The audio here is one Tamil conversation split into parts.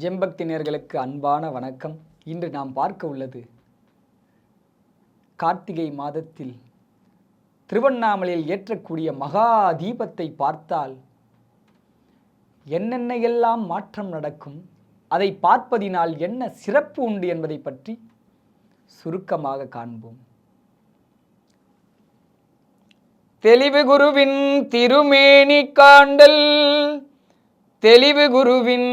ஜெம்பக்தி நேயர்களுக்கு அன்பான வணக்கம். இன்று நாம் பார்க்க உள்ளது கார்த்திகை மாதத்தில் திருவண்ணாமலையில் ஏற்றக்கூடிய மகா தீபத்தை பார்த்தால் என்னென்ன எல்லாம் மாற்றம் நடக்கும், அதை பார்ப்பதினால் என்ன சிறப்பு உண்டு என்பதை பற்றி சுருக்கமாக காண்போம். தெளிவு குருவின் திருமேனி காண்டல், தெளிவு குருவின்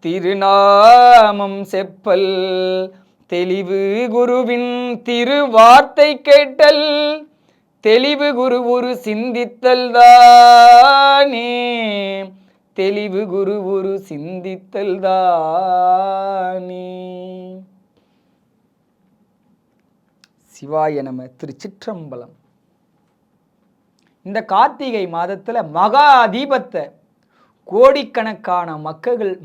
திருநாமம் செப்பல், தெளிவு குருவின் திருவார்த்தை கேட்டல், தெளிவு குரு ஒரு சிந்தித்தல் தானே, தெளிவு குரு ஒரு சிந்தித்தல் தானே. சிவாய நம. திருச்சிற்றம்பலம். இந்த கார்த்திகை மாதத்தில் மகா தீபத்தை கோடிக்கணக்கான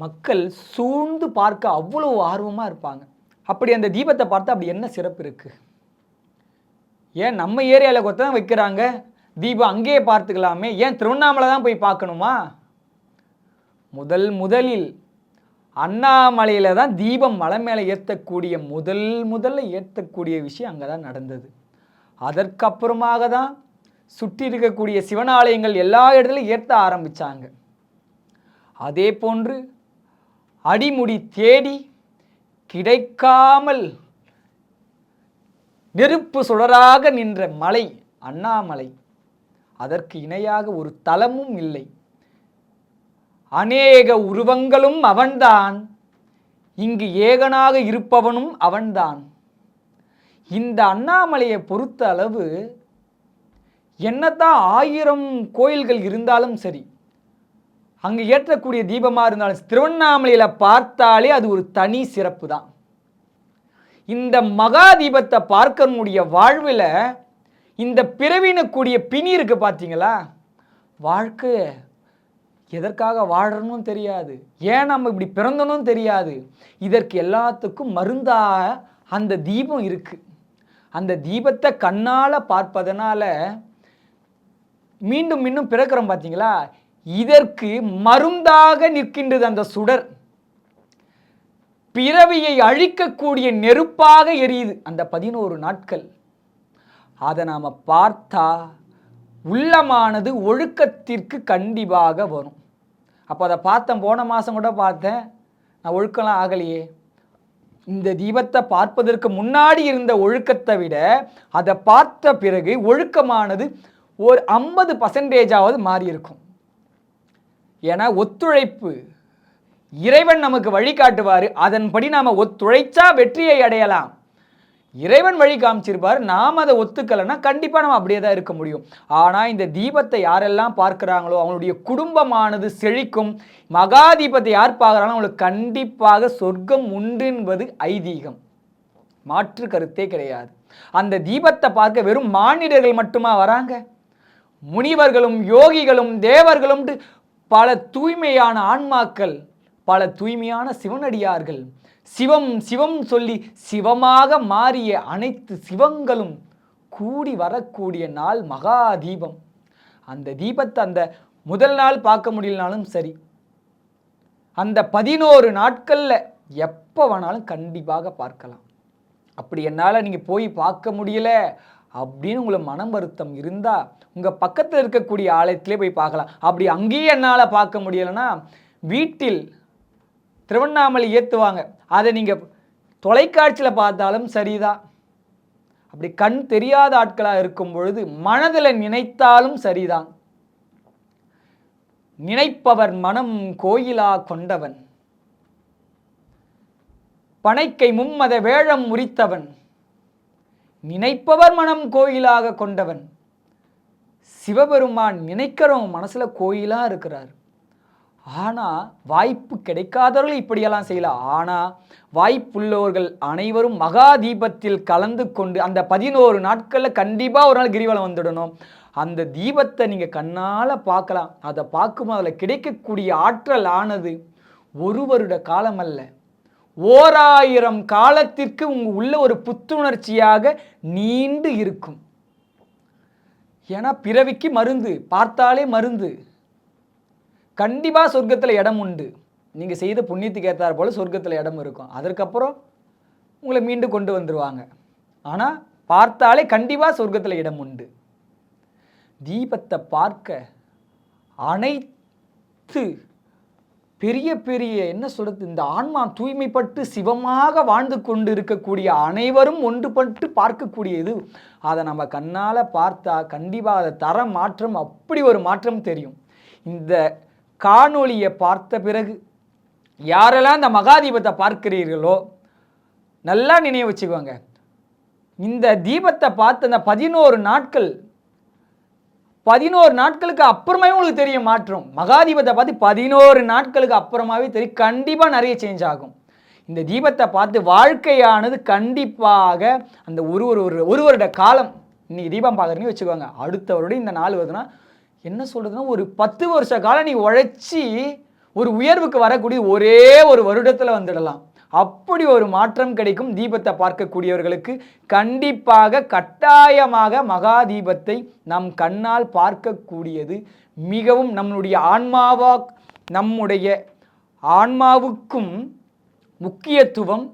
மக்கள் சூழ்ந்து பார்க்க அவ்வளவு ஆர்வமாக இருப்பாங்க. அப்படி அந்த தீபத்தை பார்த்தா அப்படி என்ன சிறப்பு இருக்கு? ஏன் நம்ம ஏரியாவில் கொத்த தான் வைக்கிறாங்க தீபம், அங்கேயே பார்த்துக்கலாமே, ஏன் திருவண்ணாமலை தான் போய் பார்க்கணுமா? முதலில் அண்ணாமலையில் தான் தீபம் மலை மேலே ஏற்றக்கூடிய முதல்ல ஏற்றக்கூடிய விஷயம் அங்கே தான் நடந்தது. அதற்கப்புறமாக தான் சுற்றி இருக்கக்கூடிய சிவனாலயங்கள் எல்லா இடத்துலையும் ஏற்ற ஆரம்பித்தாங்க. அதே போன்று அடிமுடி தேடி கிடைக்காமல் நெருப்பு சுடராக நின்ற மலை அண்ணாமலை, அதற்கு இணையாக ஒரு தலமும் இல்லை. அநேக உருவங்களும் அவன்தான், இங்கு ஏகனாக இருப்பவனும் அவன்தான். இந்த அண்ணாமலையை பொறுத்த அளவு என்னதான் 1000 கோயில்கள் இருந்தாலும் சரி, அங்கு ஏற்றக்கூடிய தீபமாக இருந்தாலும் திருவண்ணாமலையில் பார்த்தாலே அது ஒரு தனி சிறப்பு தான். இந்த மகா தீபத்தை பார்க்கக்கூடிய வாழ்வில் இந்த பிறவினக்கூடிய பிணி இருக்கு பார்த்தீங்களா, வாழ்க்கை எதற்காக வாழறனும் தெரியாது, ஏன் நம்ம இப்படி பிறந்தனும் தெரியாது. இதற்கு எல்லாத்துக்கும் மருந்தாக அந்த தீபம் இருக்கு. அந்த தீபத்தை கண்ணால் பார்ப்பதனால மீண்டும் மீண்டும் பிறக்கிறோம் பார்த்தீங்களா, இதற்கு மருந்தாக நிற்கின்றது அந்த சுடர். பிறவியை அழிக்கக்கூடிய நெருப்பாக எரியுது அந்த 11 நாட்கள். அதை நாம் பார்த்தா உள்ளமானது ஒழுக்கத்திற்கு கண்டிப்பாக வரும். அப்போ அதை பார்த்தேன், போன மாதம் கூட பார்த்தேன், நான் ஒழுக்கம்லாம் ஆகலையே. இந்த தீபத்தை பார்ப்பதற்கு முன்னாடி இருந்த ஒழுக்கத்தை விட அதை பார்த்த பிறகு ஒழுக்கமானது ஒரு 50% மாறி இருக்கும். ஏன்னா ஒத்துழைப்பு, இறைவன் நமக்கு வழிகாட்டுவார், அதன்படி நாம் ஒத்துழைச்சா வெற்றியை அடையலாம். இறைவன் வழி காமிச்சிருப்பார், நாம் அதை ஒத்துக்கலைன்னா கண்டிப்பாக நம்ம அப்படியே தான் இருக்க முடியும். ஆனால் இந்த தீபத்தை யாரெல்லாம் பார்க்குறாங்களோ அவங்களுடைய குடும்பமானது செழிக்கும். மகா தீபத்தை யார் பார்க்குறாங்களோ அவங்களுக்கு கண்டிப்பாக சொர்க்கம் உண்டு என்பது ஐதீகம், மாற்று கருத்தே கிடையாது. அந்த தீபத்தை பார்க்க வெறும் மானிடர்கள் மட்டுமா வராங்க? முனிவர்களும் யோகிகளும் தேவர்களும் பல தூய்மையான ஆன்மாக்கள், பல தூய்மையான சிவனடியார்கள், சிவம் சிவம் சொல்லி சிவமாக மாறிய அனைத்து சிவங்களும் கூடி வரக்கூடிய நாள் மகா தீபம். அந்த தீபத்தை அந்த முதல் நாள் பார்க்க முடியலனாலும் சரி, அந்த 11 நாட்களில் எப்போ வேணாலும் கண்டிப்பாக பார்க்கலாம். அப்படி என்னால் நீங்கள் போய் பார்க்க முடியல அப்படின்னு உங்களுக்கு மனம் வருத்தம் இருந்தால் உங்கள் பக்கத்தில் இருக்கக்கூடிய ஆலயத்திலே போய் பார்க்கலாம். அப்படி அங்கேயே என்னால் பார்க்க முடியலைன்னா வீட்டில் திருவண்ணாமலை ஏற்றுவாங்க, அதை நீங்கள் தொலைக்காட்சியில் பார்த்தாலும் சரிதான். அப்படி கண் தெரியாத ஆட்களாக இருக்கும் பொழுது மனதில் நினைத்தாலும் சரிதான். நினைப்பவர் மனம் கோயிலா கொண்டவன், பனைக்கை மும்மத வேழம் உரித்தவன், நினைப்பவர் மனம் கோயிலாக கொண்டவன். சிவபெருமான் நினைக்கிறவங்க மனசில் கோயிலாக இருக்கிறார். ஆனால் வாய்ப்பு கிடைக்காதவர்கள் இப்படியெல்லாம் செய்யலாம். ஆனால் வாய்ப்புள்ளவர்கள் அனைவரும் மகா தீபத்தில் கலந்து கொண்டு அந்த 11 நாட்களில் கண்டிப்பாக ஒரு நாள் கிரிவலம் வந்துடணும். அந்த தீபத்தை நீங்கள் கண்ணால் பார்க்கலாம். அதை பார்க்கும்போது அதில் கிடைக்கக்கூடிய ஆற்றல் ஆனது ஒரு வருட காலம் அல்ல, 1000 காலத்திற்கு உள்ள ஒரு புத்துணர்ச்சியாக நீண்டு இருக்கும். ஏன்னா பிறவிக்கு மருந்து பார்த்தாலே மருந்து. கண்டிப்பாக சொர்க்கத்தில் இடம் உண்டு. நீங்கள் செய்த புண்ணியத்துக்கு ஏற்றார் போல் சொர்க்கத்தில் இடம் இருக்கும். அதற்கப்புறம் உங்களை மீண்டும் கொண்டு வந்துடுவாங்க. ஆனால் பார்த்தாலே கண்டிப்பாக சொர்க்கத்தில் இடம் உண்டு. தீபத்தை பார்க்க அனைத்து பெரிய பெரிய என்ன சொல்கிறது, இந்த ஆன்மா தூய்மைப்பட்டு சிவமாக வாழ்ந்து கொண்டு இருக்கக்கூடிய அனைவரும் ஒன்றுபட்டு பார்க்கக்கூடிய இது. அதை நம்ம கண்ணால் பார்த்தா கண்டிப்பாக அதை தர மாற்றம், அப்படி ஒரு மாற்றம் தெரியும். இந்த காணொளியை பார்த்த பிறகு யாரெல்லாம் இந்த மகாதீபத்தை பார்க்கிறீர்களோ நல்லா நினைவு வச்சுக்கோங்க. இந்த தீபத்தை பார்த்து அந்த 11 நாட்கள் 11 நாட்களுக்கு அப்புறமே உங்களுக்கு தெரியும் மாற்றம். மகாதீபத்தை பார்த்து 11 நாட்களுக்கு அப்புறமாவே தெரியும், கண்டிப்பாக நிறைய சேஞ்ச் ஆகும். இந்த தீபத்தை பார்த்து வாழ்க்கையானது கண்டிப்பாக அந்த ஒரு வருட காலம், இன்னைக்கு தீபம் பார்க்குறீங்கன்னு வச்சுக்கோங்க, அடுத்த வருடம் இந்த நாள் வருதுன்னா என்ன சொல்கிறதுனா ஒரு 10 வருஷ காலம் நீ உழைச்சி ஒரு உயர்வுக்கு வரக்கூடிய ஒரே ஒரு வருடத்தில் வந்துடலாம். அப்படி ஒரு மாற்றம் கிடைக்கும். தீபத்தை பார்க்கக்கூடியவர்களுக்கு கண்டிப்பாக கட்டாயமாக மகாதீபத்தை நம் கண்ணால் பார்க்கக்கூடியது மிகவும் நம்முடைய ஆன்மாவுக்கும் முக்கியத்துவம்,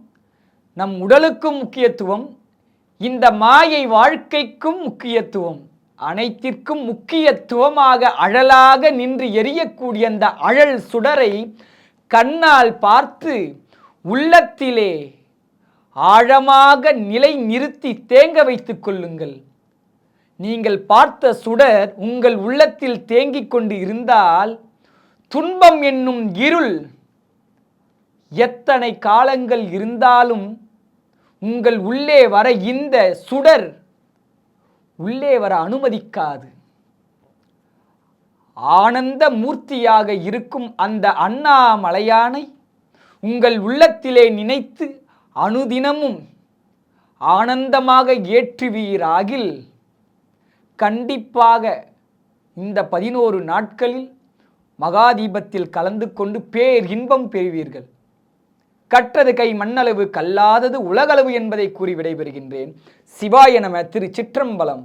நம் உடலுக்கும் முக்கியத்துவம், இந்த மாயை வாழ்க்கைக்கும் முக்கியத்துவம், அனைத்திற்கும் முக்கியத்துவமாக அழலாக நின்று எரியக்கூடிய அந்த அழல் சுடரை கண்ணால் பார்த்து உள்ளத்திலே ஆழமாக நிலை நிறுத்தி தேங்க வைத்துக் கொள்ளுங்கள். நீங்கள் பார்த்த சுடர் உங்கள் உள்ளத்தில் தேங்கிக் கொண்டு இருந்தால் துன்பம் என்னும் இருள் எத்தனை காலங்கள் இருந்தாலும் உங்கள் உள்ளே வர இந்த சுடர் உள்ளே வர அனுமதிக்காது. ஆனந்த மூர்த்தியாக இருக்கும் அந்த அண்ணாமலையானை உங்கள் உள்ளத்திலே நினைத்து அனுதினமும் ஆனந்தமாக ஏற்றுவீராகில் கண்டிப்பாக இந்த 11 நாட்களில் மகாதீபத்தில் கலந்து கொண்டு பேர் இன்பம் பெறுவீர்கள். கற்றது கை மண்ணளவு கல்லாதது உலகளவு என்பதை கூறி விடைபெறுகின்றேன். சிவாய நம. திருச்சிற்றம்பலம்.